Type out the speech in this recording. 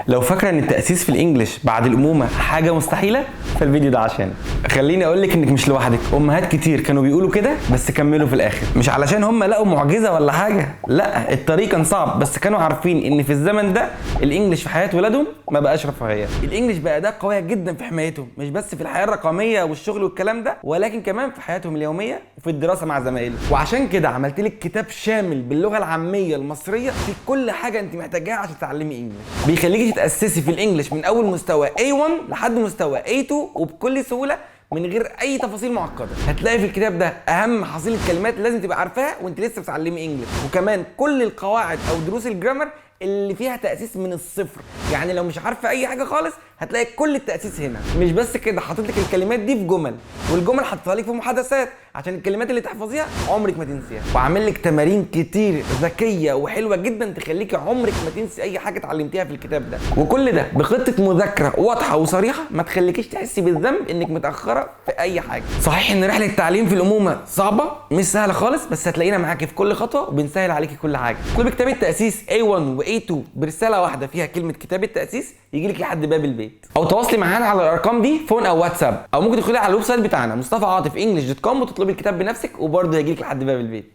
لو فاكره ان التاسيس في الانجليش بعد الامومه حاجه مستحيله، فالفيديو ده عشان خليني اقول لك انك مش لوحدك. امهات كتير كانوا بيقولوا كده بس كملوا في الاخر، مش علشان هم لقوا معجزه ولا حاجه، لا الطريق كان صعب بس كانوا عارفين ان في الزمن ده الانجليش في حياه ولادهم ما بقاش رفاهيه. الانجليش بقى اداه قويه جدا في حمايتهم، مش بس في الحياه الرقميه والشغل والكلام ده، ولكن كمان في حياتهم اليوميه وفي الدراسه مع زمايلهم. وعشان كده عملت لك كتاب شامل باللغه العاميه المصريه في كل حاجه انت محتاجاها عشان تتعلمي انجليش، بيخليكي تتاسسي في الانجليش من اول مستوى A1 لحد مستوى A2 وبكل سهوله من غير اي تفاصيل معقده. هتلاقي في الكتاب ده اهم حصيله كلمات لازم تبقى عارفاها وانت لسه بتتعلمي انجليش، وكمان كل القواعد او دروس الجرامر اللي فيها تاسيس من الصفر. يعني لو مش عارفه اي حاجه خالص هتلاقي كل التاسيس هنا. مش بس كده، حاطط لك الكلمات دي في جمل، والجمل حاططها لك في محادثات عشان الكلمات اللي تحفظيها عمرك ما تنسيها، وعامل لك تمارين كتير ذكيه وحلوه جدا تخليكي عمرك ما تنسي اي حاجه اتعلمتيها في الكتاب ده. وكل ده بخطه مذاكره واضحه وصريحه ما تخليكيش تحسي بالذنب انك متاخره في اي حاجه. صحيح ان رحله التعليم في الامومه صعبه مش سهله خالص، بس هتلاقينا معاكي في كل خطوه وبنسهل عليكي كل حاجه. اطلبي كتاب التاسيس A1 و A2 برساله واحده فيها كلمه كتاب التاسيس يجي لك لحد باب البيت، او تواصلي معانا على الارقام دي فون او واتساب، او ممكن تدخلي على الويب سايت بتاعنا مصطفى عاطف english.com وتطلبي الكتاب بنفسك وبرضه هيجي لك لحد باب البيت.